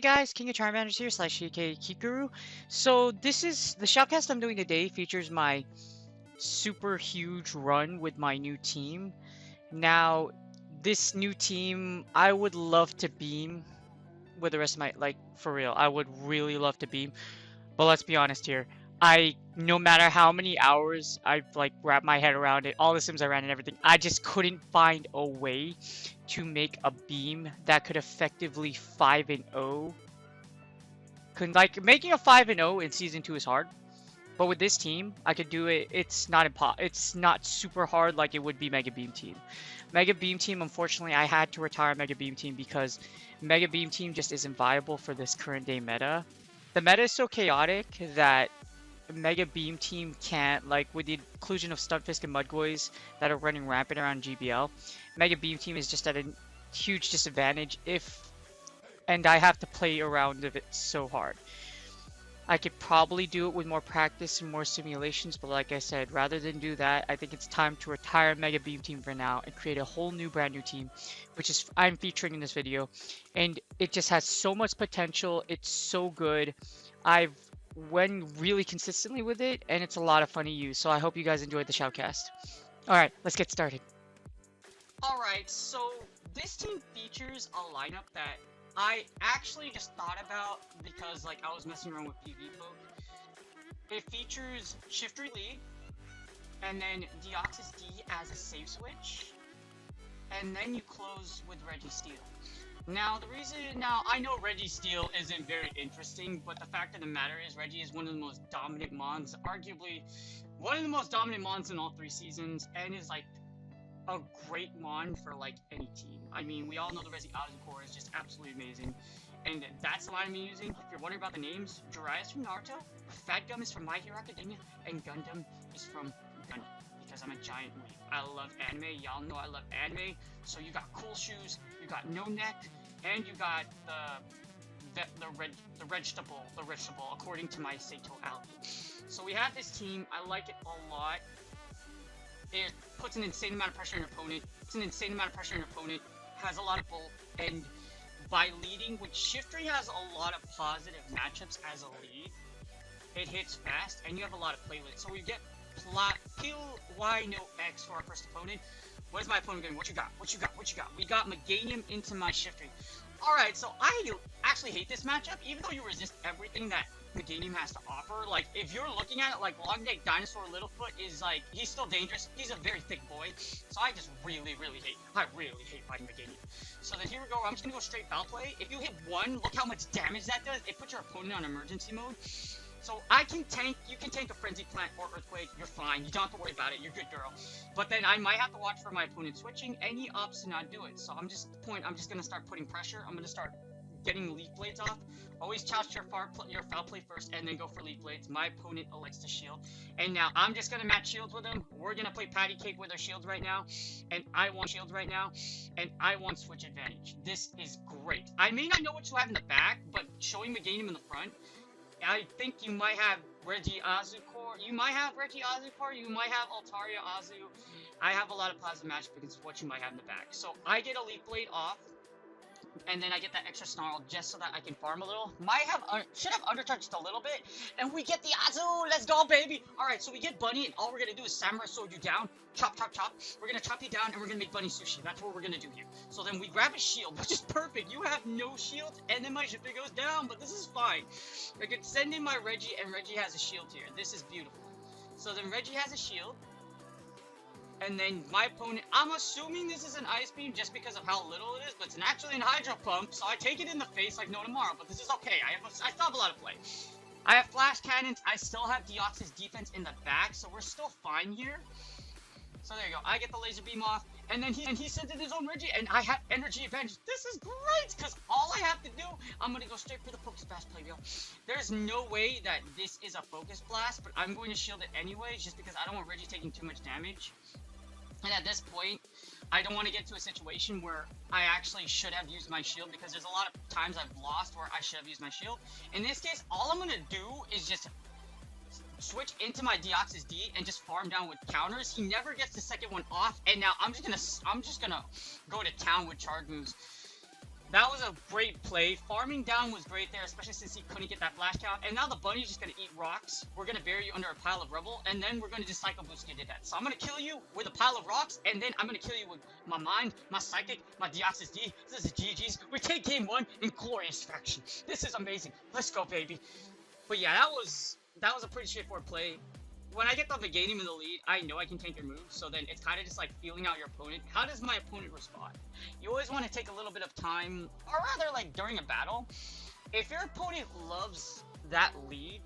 guys, King of Charmanders here, slash EK Kikuru. So this is the shoutcast I'm doing today features my super huge run with my new team. Now, this new team, I would love to beam with the rest of my, like, for real, I would really love to beam. But let's be honest here. No matter how many hours I've like wrapped my head around it, all the sims I ran and everything, I just couldn't find a way to make a beam that could effectively 5-0. Like making a 5-0 in season 2 is hard, but with this team, I could do it. It's not super hard like it would be Mega Beam Team. Mega Beam Team, unfortunately, I had to retire Mega Beam Team because Mega Beam Team just isn't viable for this current day meta. The meta is so chaotic that Mega Beam Team can't, like, with the inclusion of Stunfisk and Mudgoys that are running rampant around GBL, Mega Beam Team is just at a huge disadvantage and I have to play around of it so hard. I could probably do it with more practice and more simulations, but like I said, rather than do that, I think it's time to retire Mega Beam Team for now and create a whole new brand new team, which is I'm featuring in this video. And it just has so much potential. It's so good. I've went really consistently with it, and it's a lot of fun to use. So I hope you guys enjoyed the shoutcast. Alright, let's get started. Alright, so this team features a lineup that I actually just thought about because, like, I was messing around with PV folk. It features Shiftery Lead, and then Deoxys D as a save switch, and then you close with Registeel. Now, I know Registeel isn't very interesting, but the fact of the matter is Reggie is one of the most dominant mons, arguably one of the most dominant mons in all 3 seasons, and is, like, a great mon for, like, any team. I mean, we all know the Resi Azucore is just absolutely amazing, and that's the line I'm using. If you're wondering about the names, Jiraiya is from Naruto, Fat Gum is from My Hero Academia, and Gundam is from Gundam, because I'm a giant weeb. I love anime, y'all know I love anime, so you got cool shoes, you got no neck, and you got the vegetable, according to my Sato album. So we have this team, I like it a lot. It puts an insane amount of pressure on your opponent, has a lot of bulk, and by leading, which Shiftery has a lot of positive matchups as a lead, it hits fast, and you have a lot of playlists. So we get kill Y no X for our first opponent. What is my opponent doing? What you got? We got Meganium into my Shiftery. Alright, so I actually hate this matchup, even though you resist everything that Meganium has to offer. Like, if you're looking at it, like, Long Neck Dinosaur Littlefoot is, like, he's still dangerous. He's a very thick boy. So I just really hate fighting Meganium. So then here we go. I'm just gonna go straight foul play. If you hit 1, look how much damage that does. It puts your opponent on emergency mode. So you can tank a Frenzy Plant or Earthquake, you're fine, you don't have to worry about it, you're good girl. But then I might have to watch for my opponent switching, and he opts to not do it. So I'm just gonna start putting pressure, I'm gonna start getting Leaf Blades off. Always couch your foul play first, and then go for Leaf Blades. My opponent elects to shield. And now I'm just gonna match shields with him. We're gonna play patty cake with our shields right now. And I want switch advantage. This is great. I may not know what you have in the back, but showing Meganium in the front, I think you might have Reggie Azucore, you might have Altaria Azu. I have a lot of positive matchup against what you might have in the back. So I get a Leaf Blade off, and then I get that extra Snarl just so that I can farm a little. Should have undercharged just a little bit, and we get the Azu! Let's go, baby! Alright, so we get Bunny, and all we're gonna do is Samurai Sword you down, chop. We're gonna chop you down, and we're gonna make Bunny sushi. That's what we're gonna do here. So then we grab a shield, which is perfect. You have no shield, and then my shifter goes down, but this is fine. I can send in my Reggie, and Reggie has a shield here. This is beautiful. So then Reggie has a shield. And then my opponent, I'm assuming this is an Ice Beam just because of how little it is, but it's actually an Hydro Pump, so I take it in the face like no tomorrow, but this is okay, I still have a lot of play. I have Flash Cannons, I still have Deoxys defense in the back, so we're still fine here. So there you go, I get the Laser Beam off, and then he sends in his own Reggie, and I have Energy Advantage. This is great, because all I have to do, I'm going to go straight for the Focus Blast play, yo. There's no way that this is a Focus Blast, but I'm going to shield it anyways, just because I don't want Reggie taking too much damage. And at this point, I don't want to get to a situation where I actually should have used my shield, because there's a lot of times I've lost where I should have used my shield. In this case, all I'm going to do is just switch into my Deoxys D and just farm down with counters. He never gets the second one off, and now I'm just gonna go to town with charge moves. That was a great play. Farming down was great there, especially since he couldn't get that flash count. And now the bunny's just gonna eat rocks. We're gonna bury you under a pile of rubble, and then we're gonna just psycho boost you to death. So I'm gonna kill you with a pile of rocks, and then I'm gonna kill you with my mind, my psychic, my Deoxys D. This is GG's. We take game 1 in glorious fashion. This is amazing. Let's go, baby. But yeah, that was a pretty straightforward play. When I get the beginning of the lead, I know I can tank your moves, so then it's kind of just like feeling out your opponent. How does my opponent respond? You always want to take a little bit of time, or rather like during a battle. If your opponent loves that lead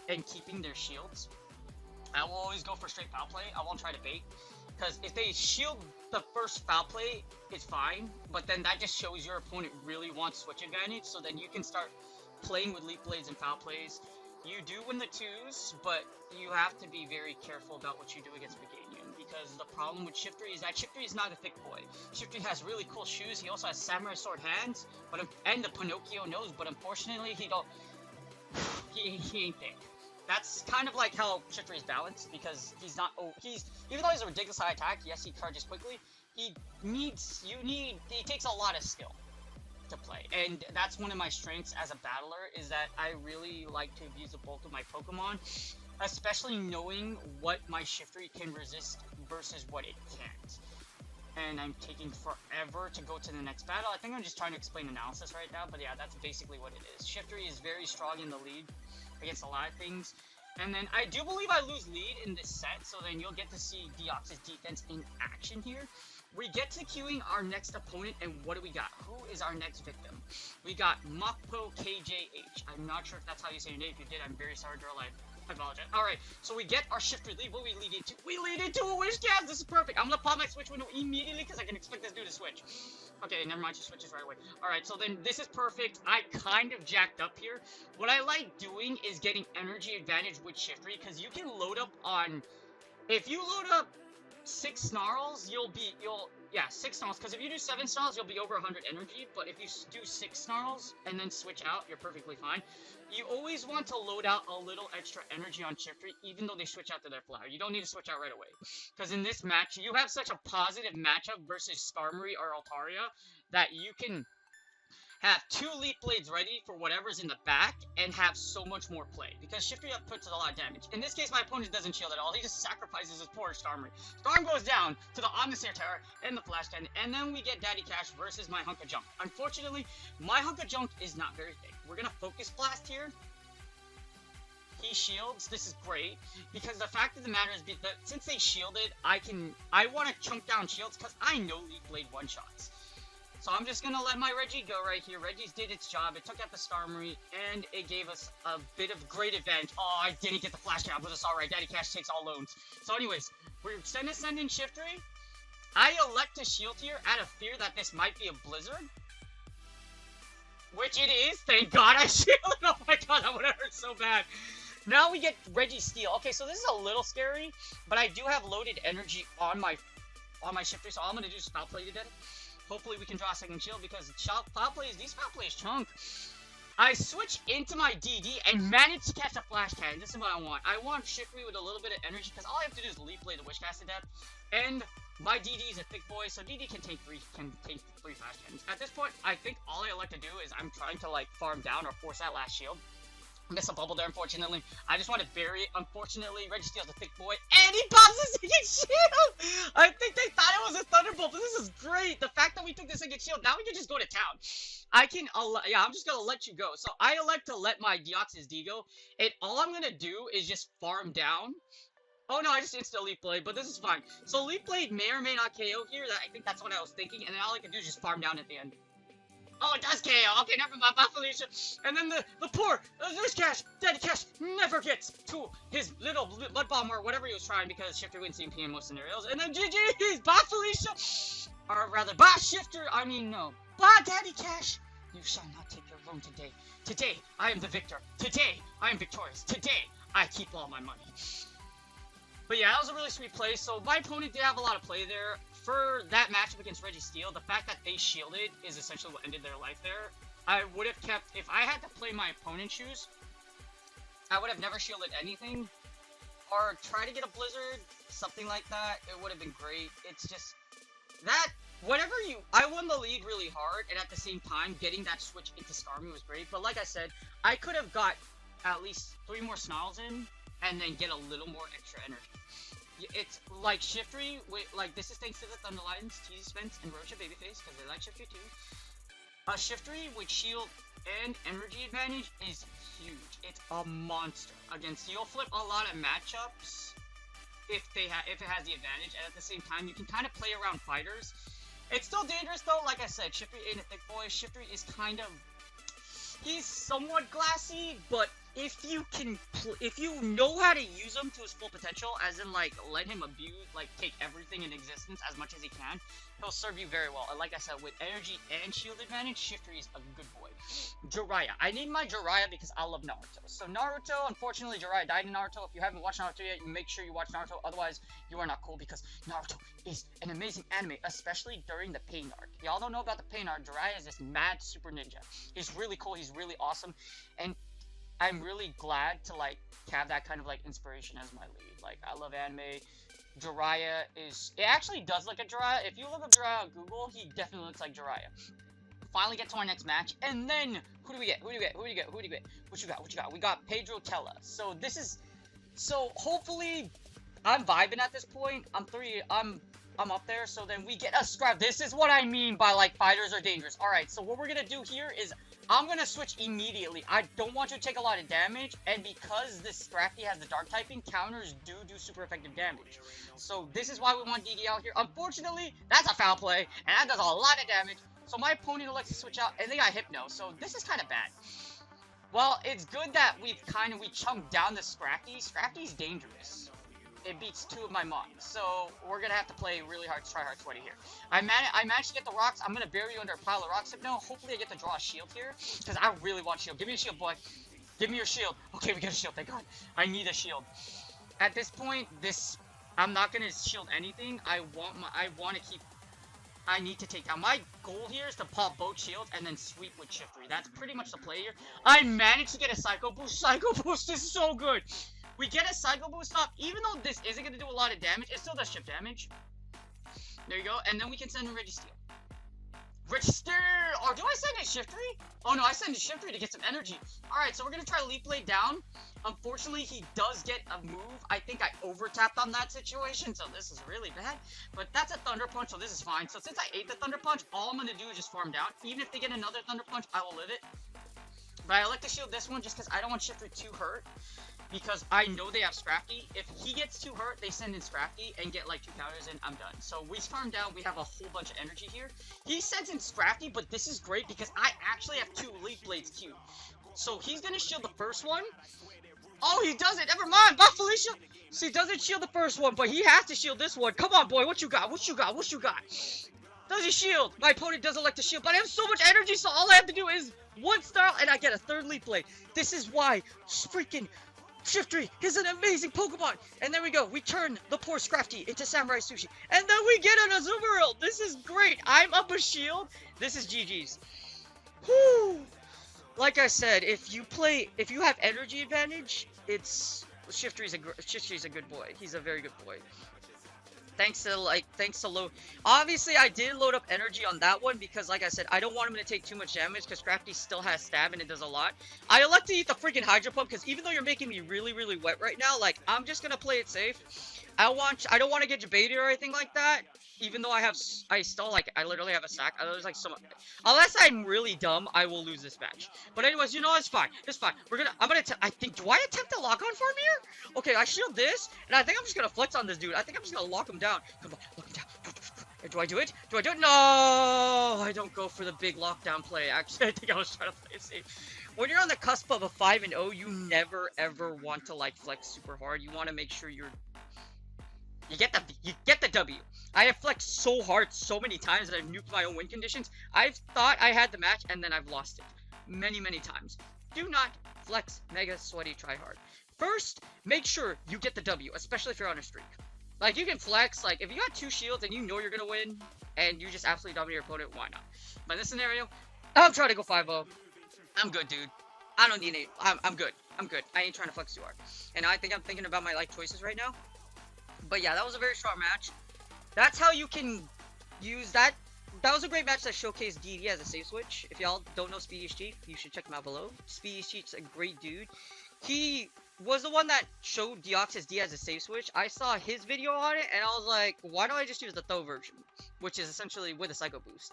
and keeping their shields, I will always go for straight foul play. I won't try to bait, because if they shield the first foul play, it's fine, but then that just shows your opponent really wants switch advantage, so then you can start playing with leap blades and foul plays. You do win the 2s, but you have to be very careful about what you do against Beganian, because the problem with Shiftry is that Shiftry is not a thick boy. Shiftry has really cool shoes, he also has samurai sword hands, and the Pinocchio nose, but unfortunately he ain't thick. That's kind of like how Shiftry is balanced, because he's not, even though he's a ridiculous high attack, yes, he charges quickly, he takes a lot of skill to play, and that's one of my strengths as a battler, is that I really like to use the bulk of my Pokemon, especially knowing what my Shiftry can resist versus what it can't. And I'm taking forever to go to the next battle. I think I'm just trying to explain analysis right now, but yeah, that's basically what it is. Shiftry is very strong in the lead against a lot of things. And then I do believe I lose lead in this set, so then you'll get to see Deoxys defense in action here. We get to queuing our next opponent, and what do we got? Who is our next victim? We got Mokpo KJH. I'm not sure if that's how you say your name. If you did, I'm very sorry, girl. I apologize. Alright, so we get our Shiftry lead. What do we lead into? We lead into a wish cast! This is perfect. I'm gonna pop my switch window immediately because I can expect this dude to switch. Okay, never mind, she switches right away. Alright, so then this is perfect. I kind of jacked up here. What I like doing is getting energy advantage with Shiftry, because you can load up on... If you load up 6 snarls, 6 snarls, because if you do 7 snarls, you'll be over 100 energy, but if you do 6 snarls and then switch out, you're perfectly fine. You always want to load out a little extra energy on Shiftry, even though they switch out to their flower. You don't need to switch out right away, because in this match, you have such a positive matchup versus Skarmory or Altaria that you can have 2 Leaf Blades ready for whatever's in the back, and have so much more play, because Shiftry up puts a lot of damage. In this case, my opponent doesn't shield at all, he just sacrifices his poor Skarmory. Storm goes down to the Omnisphere Terror and the Flash Cannon, and then we get Daddy Cash versus my Hunk of Junk. Unfortunately, my Hunk of Junk is not very thick. We're gonna Focus Blast here. He shields. This is great, because the fact of the matter is that since they shielded, I want to chunk down shields, because I know Leaf Blade one-shots. So I'm just gonna let my Reggie go right here. Reggie's did its job. It took out the Skarmory, and it gave us a bit of great advantage. Oh, I didn't get the flash cap, but it's alright. Daddy Cash takes all loans. So anyways, we're gonna send in Shiftry. I elect to shield here out of fear that this might be a Blizzard. Which it is. Thank God I shielded. Oh my god, that would have hurt so bad. Now we get Reggie Steel. Okay, so this is a little scary, but I do have loaded energy on my Shiftry, so all I'm gonna do is foul play to death. Hopefully we can draw a second shield, because these foul plays chunk. I switch into my DD and manage to catch a Flash Cannon. This is what I want. I want Shiftry with a little bit of energy, because all I have to do is Leaf Blade the Wish Cast to death. And my DD is a thick boy, so DD can take three Flash Cannons. At this point, I think all I like to do is I'm trying to like farm down or force that last shield. Miss a bubble there, unfortunately. I just want to bury it. Unfortunately, Reggie Steel's a thick boy, and he pops the second shield! I think they thought it was a Thunderbolt, but this is great! The fact that we took the second shield, now we can just go to town. I'm just gonna let you go. So, I elect to let my Deoxys D go, and all I'm gonna do is just farm down. Oh no, I just insta Leaf Blade, but this is fine. So, Leaf Blade may or may not KO here, I think that's what I was thinking, and then all I can do is just farm down at the end. Oh, it does KO. Okay, never mind. Bye, Felicia. And then the poor Nurse Cash, Daddy Cash, never gets to his little Mud Bomb or whatever he was trying, because Shifter wins CMP in most scenarios. And then GG's. Bye, Felicia. Or rather, bye, Shifter. I mean, no. Bye, Daddy Cash. You shall not take your throne today. Today, I am the victor. Today, I am victorious. Today, I keep all my money. But yeah, that was a really sweet play. So my opponent did have a lot of play there. For that matchup against Reggie Steel, the fact that they shielded is essentially what ended their life there. I would have kept, if I had to play my opponent's shoes, I would have never shielded anything. Or try to get a Blizzard, something like that. It would have been great. It's just, that I won the lead really hard, and at the same time, getting that switch into Skarmory was great. But like I said, I could have got at least 3 more Snarls in, and then get a little more extra energy. It's like Shiftry, like this is thanks to the Thunder Lions, T Spence, and Rocha Babyface, because they like Shiftry too. Shiftry with shield and energy advantage is huge. It's a monster. Against you'll flip a lot of matchups if it has the advantage, and at the same time you can kind of play around fighters. It's still dangerous though, like I said, Shiftry ain't a thick boy. Shiftry is kind of, he's somewhat glassy, but if you know how to use him to his full potential, as in like let him abuse, like take everything in existence as much as he can, he'll serve you very well. And like I said, with energy and shield advantage, Shiftry is a good boy. Jiraiya. I named my Jiraiya because I love Naruto. So Naruto, unfortunately, Jiraiya died in Naruto. If you haven't watched Naruto yet, make sure you watch Naruto. Otherwise, you are not cool, because Naruto is an amazing anime, especially during the Pain arc. Y'all don't know about the Pain arc. Jiraiya is this mad super ninja. He's really cool. He's really awesome. And I'm really glad to like have that kind of like inspiration as my lead. Like, I love anime. Jiraiya it actually does look like Jiraiya. If you look up Jiraiya on Google, he definitely looks like Jiraiya. Finally get to our next match, and then who do we get? What you got? We got Pedro Tella. So hopefully I'm vibing at this point. I'm up there, so then we get a scrap. This is what I mean by like fighters are dangerous. Alright, so what we're gonna do here is I'm gonna switch immediately. I don't want you to take a lot of damage, and because this Scrafty has the dark typing, counters do super effective damage. So this is why we want DD out here. Unfortunately, that's a foul play, and that does a lot of damage. So my opponent elects to switch out, and they got Hypno, so this is kind of bad. Well, it's good that we chunked down the Scrafty. Scrafty's dangerous. It beats 2 of my mons, so we're gonna have to play really hard to try hard 20 here. I managed to get the rocks. I'm gonna bury you under a pile of rocks. Hypno. Hopefully I get to draw a shield here, because I really want shield. Give me a shield, boy. Give me your shield. Okay, we got a shield, thank God. I need a shield. At this point, I'm not gonna shield anything. I need to take down. My goal here is to pop both shields and then sweep with Shiftry. That's pretty much the play here. I managed to get a Psycho Boost. Psycho Boost is so good. We get a Psycho Boost off. Even though this isn't going to do a lot of damage, it still does chip damage. There you go. And then we can send in Registeel. Or do I send in Shiftry? Oh no, I send in Shiftry to get some energy. Alright, so we're going to try Leaf Blade down. Unfortunately, he does get a move. I think I over-tapped on that situation, so this is really bad. But that's a Thunder Punch, so this is fine. So since I ate the Thunder Punch, all I'm going to do is just farm down. Even if they get another Thunder Punch, I will live it. But I like to shield this one just because I don't want Shiftry too hurt. Because I know they have Scrafty. If he gets too hurt, they send in Scrafty and get like 2 counters and I'm done. So we farm down, we have a whole bunch of energy here. He sends in Scrafty, but this is great because I actually have 2 Leaf Blades queued. So he's gonna shield the first one. Oh, he doesn't. Never mind. Buff Felicia. So he doesn't shield the first one, but he has to shield this one. Come on, boy. What you got? What you got? What you got? Does he shield? My opponent doesn't like to shield, but I have so much energy, so all I have to do is 1 star and I get a 3rd Leaf Blade. This is why freaking Shiftry is an amazing Pokemon. And there we go. We turn the poor Scrafty into Samurai Sushi. And then we get an Azumarill. This is great. I'm up a shield. This is GG's. Whoo! Like I said, if you have energy advantage, Shiftry's a good boy. He's a very good boy. Thanks to load. Obviously, I did load up energy on that one because, like I said, I don't want him to take too much damage because Scrafty still has stab and it does a lot. I elect to eat the freaking Hydro Pump because even though you're making me really, really wet right now, like, I'm just gonna play it safe. I don't want to get debated or anything like that. Even though I literally have a stack. There's like so much. Unless I'm really dumb, I will lose this match. But anyways, you know, it's fine. It's fine. Do I attempt to lock on farm here? Okay, I shield this, and I think I'm just gonna flex on this dude. I think I'm just gonna lock him down. Come on, lock him down. Do I do it? Do I do it? No! I don't go for the big lockdown play. Actually, I think I was trying to play it safe. When you're on the cusp of a 5-0, you never ever want to like flex super hard. You want to make sure you get the W. I have flexed so hard so many times that I've nuked my own win conditions. I've thought I had the match and then I've lost it. Many, many times. Do not flex mega sweaty Tryhard. First, make sure you get the W, especially if you're on a streak. Like, you can flex, like, if you got 2 shields and you know you're gonna win, and you just absolutely dominate your opponent, why not? But in this scenario, I'm trying to go 5-0. I'm good, dude. I don't need any. I'm good. I'm good. I ain't trying to flex too hard. And I think I'm thinking about my, like, choices right now. But yeah, that was a very strong match. That's how you can use that. that was a great match that showcased DD as a save switch. If y'all don't know Speedy's Chief, you should check him out below. Speedy's Chief's a great dude. He was the one that showed Deoxys D as a save switch. I saw his video on it, and I was like, why don't I just use the Tho version? Which is essentially with a Psycho Boost.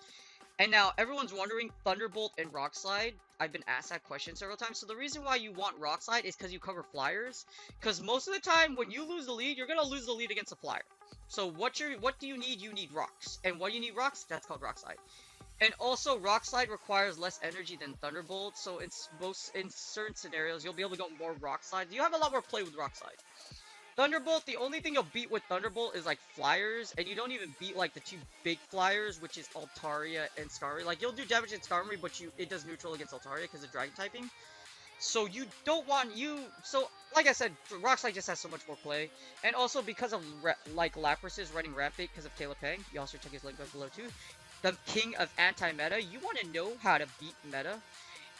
And now, everyone's wondering, Thunderbolt and Rock Slide. I've been asked that question several times. So the reason why you want Rock Slide is because you cover flyers. Because most of the time, when you lose the lead, you're going to lose the lead against a flyer. So what do you need? You need rocks. And what do you need rocks? That's called Rock Slide. And also, Rock Slide requires less energy than Thunderbolt. So in certain scenarios, you'll be able to go more Rock Slide. You have a lot more play with Rock Slide. Thunderbolt, the only thing you'll beat with Thunderbolt is like flyers, and you don't even beat like the two big flyers, which is Altaria and Skarmory. Like, you'll do damage in Skarmory, but it does neutral against Altaria because of dragon typing. So you don't want so like I said, Rock Slide just has so much more play, and also because of like Lapras's running Rampage because of Caleb Pang. You also check his link below too. The king of anti-meta. You want to know how to beat meta?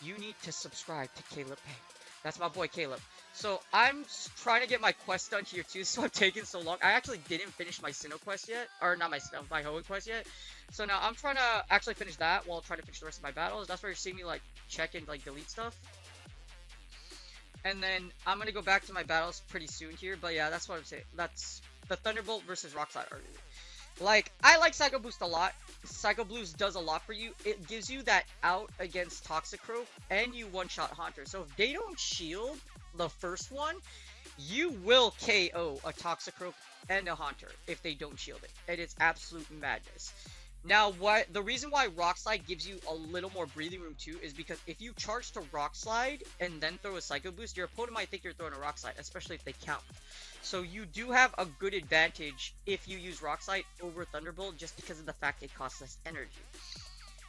You need to subscribe to Caleb Pang. That's my boy Caleb. So I'm trying to get my quest done here too, so I'm taking so long. I actually didn't finish my Sinnoh quest yet, or not my Hoenn quest yet. So now I'm trying to actually finish that while trying to finish the rest of my battles. That's where you're seeing me like check and like delete stuff. And then I'm gonna go back to my battles pretty soon here. But yeah, that's what I'm saying. That's the Thunderbolt versus Rock Slide argument. Like, I like Psycho Boost a lot. Psycho Boost does a lot for you. It gives you that out against Toxicroak, and you one-shot Haunter. So if they don't shield the first one, you will KO a Toxicroak and a Haunter if they don't shield it. And it's absolute madness. Now, the reason why Rock Slide gives you a little more breathing room too is because if you charge to Rock Slide and then throw a Psycho Boost, your opponent might think you're throwing a Rock Slide, especially if they count. So you do have a good advantage if you use Rock Slide over Thunderbolt just because of the fact it costs less energy.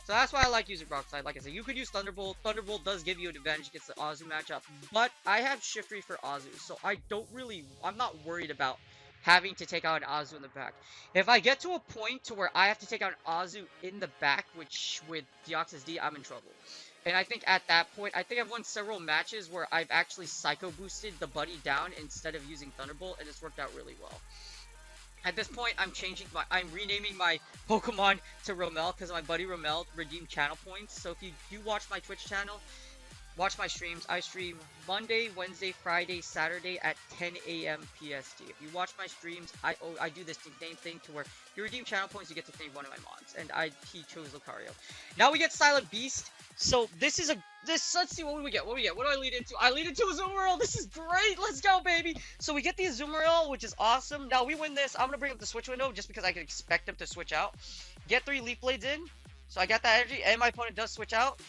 So that's why I like using Rock Slide. Like I said, you could use Thunderbolt. Thunderbolt does give you an advantage against the Azu matchup, but I have Shiftry for Azu, so I'm not worried about having to take out an Azu in the back. If I get to a point to where I have to take out an Azu in the back, which with Deoxys D, I'm in trouble. And I think at that point, I think I've won several matches where I've actually Psycho Boosted the buddy down instead of using Thunderbolt, and it's worked out really well. At this point, I'm renaming my Pokemon to Romel because my buddy Romel redeemed channel points. So if you do watch my Twitch channel, watch my streams. I stream Monday, Wednesday, Friday, Saturday at 10 a.m. PST. If you watch my streams, I do this same thing to where you redeem channel points, you get to name one of my mons, and he chose Lucario. Now we get Silent Beast. So let's see what we get. What do I lead into? I lead into Azumarill. This is great. Let's go, baby. So we get the Azumarill, which is awesome. Now we win this. I'm gonna bring up the switch window just because I can expect them to switch out. Get 3 Leaf Blades in. So I got that energy, and my opponent does switch out.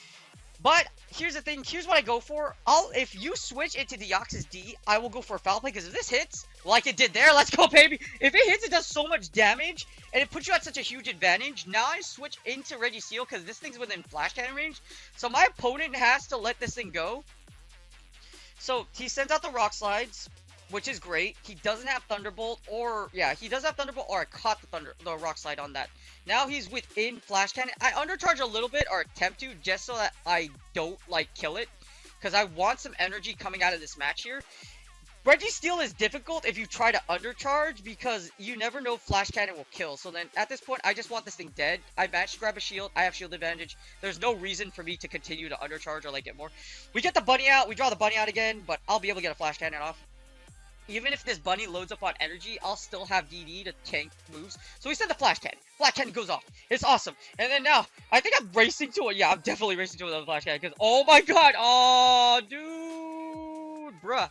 But here's the thing. Here's what I go for. If you switch into Deoxys D, I will go for a Foul Play because if this hits, like it did there, let's go, baby. If it hits, it does so much damage, and it puts you at such a huge advantage. Now I switch into Registeel because this thing's within Flash Cannon range. So my opponent has to let this thing go. So he sends out the Rock Slides, which is great. He doesn't have Thunderbolt, he does have Thunderbolt, or I caught the Rock Slide on that. Now he's within Flash Cannon. I undercharge a little bit, or attempt to, just so that I don't, like, kill it. Because I want some energy coming out of this match here. Registeel is difficult if you try to undercharge, because you never know if Flash Cannon will kill. So then, at this point, I just want this thing dead. I managed to grab a shield. I have shield advantage. There's no reason for me to continue to undercharge or, like, get more. We get the bunny out. We draw the bunny out again, but I'll be able to get a Flash Cannon off. Even if this bunny loads up on energy, I'll still have DD to tank moves. So we send the Flash Cannon. Flash Cannon goes off. It's awesome. And then now, I think I'm racing to it. Yeah, I'm definitely racing to another Flash Cannon. Because, oh my god. Oh, dude. Bruh.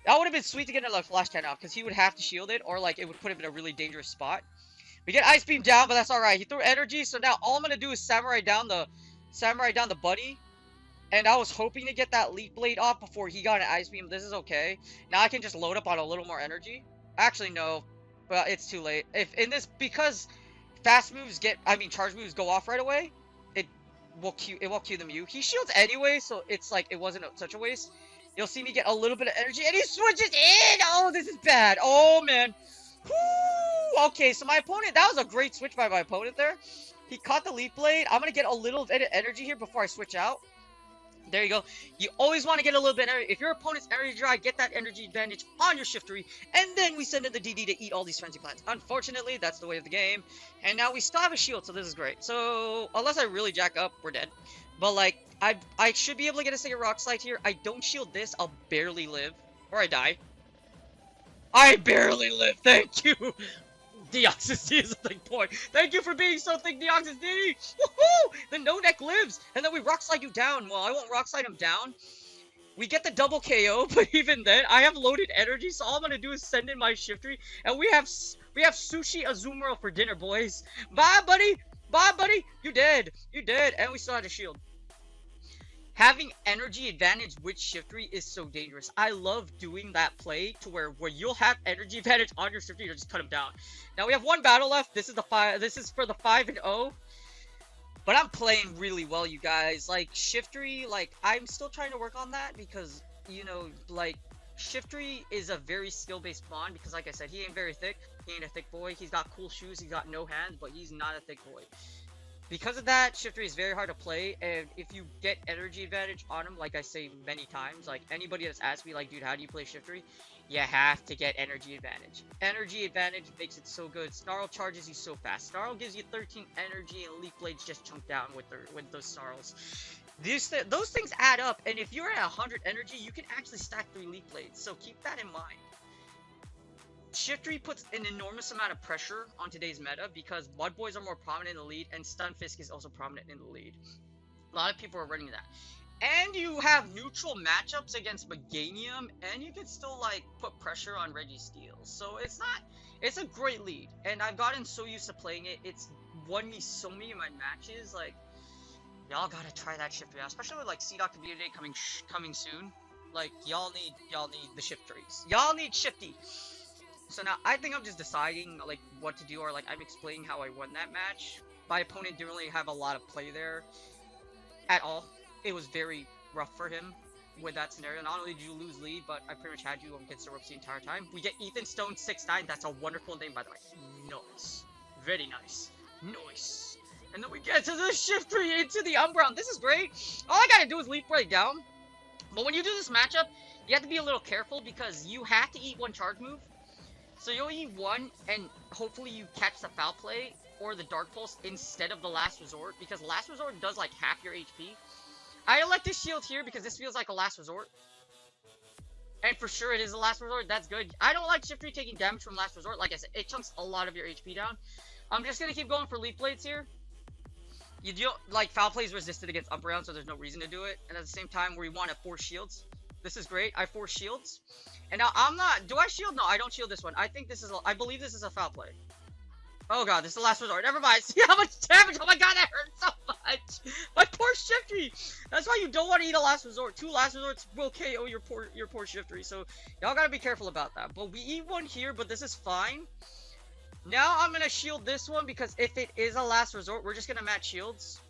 That would have been sweet to get another Flash Cannon off. Because he would have to shield it. Or, like, it would put him in a really dangerous spot. We get Ice Beam down, but that's alright. He threw energy. So now, all I'm going to do is Samurai down the bunny. And I was hoping to get that Leaf Blade off before he got an Ice Beam. This is okay. Now I can just load up on a little more energy. Actually, no. But it's too late. Because charge moves go off right away, it won't Q the Mew. He shields anyway, so it's like, it wasn't such a waste. You'll see me get a little bit of energy, and he switches in! Oh, this is bad. Oh, man. Whoo! Okay, so my opponent, that was a great switch by my opponent there. He caught the Leaf Blade. I'm going to get a little bit of energy here before I switch out. There you go. You always want to get a little bit if your opponent's energy dry, get that energy advantage on your Shiftery, and then we send in the DD to eat all these Frenzy Plants. Unfortunately, that's the way of the game. And now we still have a shield, so this is great. So, unless I really jack up, we're dead. But, like, I should be able to get a second Rock Slide here. I don't shield this, I'll barely live. Or I die. I barely live, thank you! Deoxys D is a big boy. Thank you for being so thick, Deoxys D! Woohoo! The no neck lives, and then we rock slide you down. Well, I won't rock slide him down. We get the double KO, but even then, I have loaded energy, so all I'm gonna do is send in my Shiftery, and we have Sushi Azumarill for dinner, boys. Bye, buddy! Bye, buddy! You dead! You dead! And we still had a shield. Having energy advantage with Shiftery is so dangerous. I love doing that play to where you'll have energy advantage on your Shiftery to just cut him down. Now we have one battle left. This is for the 5-0. But I'm playing really well, you guys. Like Shiftery, like I'm still trying to work on that because you know, like Shiftery is a very skill-based spawn because like I said, he ain't very thick. He ain't a thick boy. He's got cool shoes. He's got no hands, but he's not a thick boy. Because of that, Shiftery is very hard to play, and if you get energy advantage on him, like I say many times, like anybody that's asked me, like, dude, how do you play Shiftery? You have to get energy advantage. Energy advantage makes it so good. Snarl charges you so fast. Snarl gives you 13 energy, and Leaf Blades just chunk down with those Snarls. Those things add up, and if you're at 100 energy, you can actually stack 3 Leaf Blades, so keep that in mind. Shiftery puts an enormous amount of pressure on today's meta because Mud Boys are more prominent in the lead and Stunfisk is also prominent in the lead. A lot of people are running that. And you have neutral matchups against Meganium and you can still like put pressure on Registeel. So it's a great lead. And I've gotten so used to playing it, it's won me so many of my matches. Like, y'all gotta try that Shiftery out, especially with like C-Doc Community Day coming soon. Like, y'all need the Shifteries. Y'all need Shifty. So now, I think I'm just deciding, like, what to do, or, like, I'm explaining how I won that match. My opponent didn't really have a lot of play there at all. It was very rough for him with that scenario. Not only did you lose lead, but I pretty much had you against the ropes the entire time. We get Ethan Stone 6'9". That's a wonderful name, by the way. Nice. Very nice. Nice. And then we get to the Shiftery into the Umbreon. This is great. All I gotta do is Leaf Blade down. But when you do this matchup, you have to be a little careful because you have to eat one charge move. So you'll eat one, and hopefully you catch the Foul Play or the Dark Pulse instead of the Last Resort, because Last Resort does like half your HP. I elect this shield here because this feels like a Last Resort. And for sure it is a Last Resort, that's good. I don't like Shiftery taking damage from Last Resort. Like I said, it chunks a lot of your HP down. I'm just gonna keep going for Leaf Blades here. You do, like, Foul Play is resisted against Umbreon, so there's no reason to do it. And at the same time, we want to force shields. This is great. I force shields. And now I'm not. Do I shield? No, I don't shield this one. I think this is. I believe this is a Foul Play. Oh god, this is the Last Resort. Never mind. See how much damage? Oh my god, that hurt so much. My poor Shiftery. That's why you don't want to eat a Last Resort. 2 Last Resorts will KO your poor Shiftery. So y'all gotta be careful about that. But we eat one here, but this is fine. Now I'm gonna shield this one because if it is a Last Resort, we're just gonna match shields.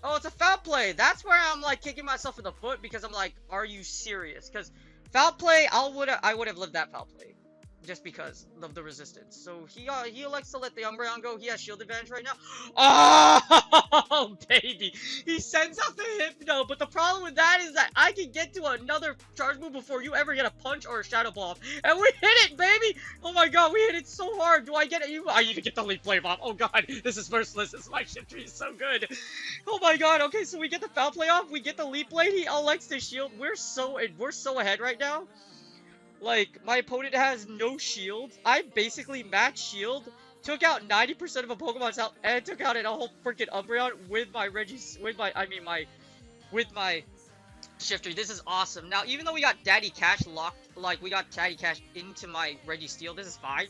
Oh, it's a Foul Play. That's where I'm like kicking myself in the foot because I'm like, are you serious? Because Foul Play, I would have lived that Foul Play just because of the resistance. So he elects to let the Umbreon go. He has shield advantage right now. Oh baby, he sends out the Hypno. But the problem with that is that I can get to another charge move before you ever get a punch or a Shadow Ball, and we hit it, baby. Oh my god, we hit it so hard. Do I get it? I even get the Leaf Blade off. Oh god, this is merciless. This is my Shiftery is so good. Oh my god. Okay, so we get the Foul Play off. We get the Leaf Blade. He elects to shield. We're so ahead right now. Like, my opponent has no shield. I basically matched shield, took out 90% of a Pokemon's health, and took out a whole freaking Umbreon with my Shiftery. This is awesome. Now, even though we got Daddy Cash locked, like, we got Daddy Cash into my Registeel, this is fine.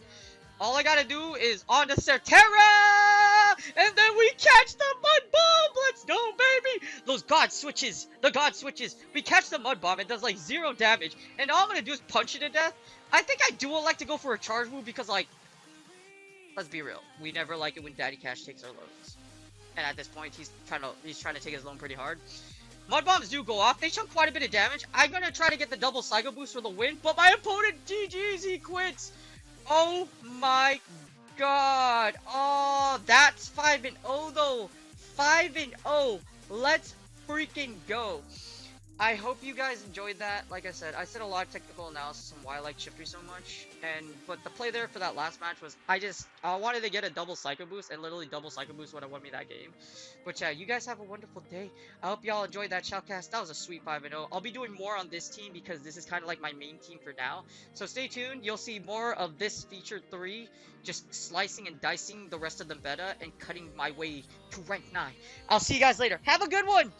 All I gotta do is on to Sertera! And then we catch the Mud Bomb! Let's go, baby! Those God Switches! The God Switches! We catch the Mud Bomb, it does like 0 damage. And all I'm gonna do is punch it to death. I think I do like to go for a charge move because, like, let's be real. We never like it when Daddy Cash takes our loans. And at this point, he's trying to take his loan pretty hard. Mud Bombs do go off. They chunk quite a bit of damage. I'm gonna try to get the double Psycho Boost for the win, but my opponent GG's, he quits! Oh my god. Oh, that's 5-0 though. 5-0. Let's freaking go. I hope you guys enjoyed that. Like I said a lot of technical analysis on why I like Shiftry so much. But the play there for that last match was I wanted to get a double Psycho Boost, and literally double Psycho Boost would have won me that game. But yeah, you guys have a wonderful day. I hope y'all enjoyed that Shoutcast. That was a sweet 5-0. I'll be doing more on this team because this is kind of like my main team for now. So stay tuned. You'll see more of this feature 3, just slicing and dicing the rest of the meta and cutting my way to rank 9. I'll see you guys later. Have a good one!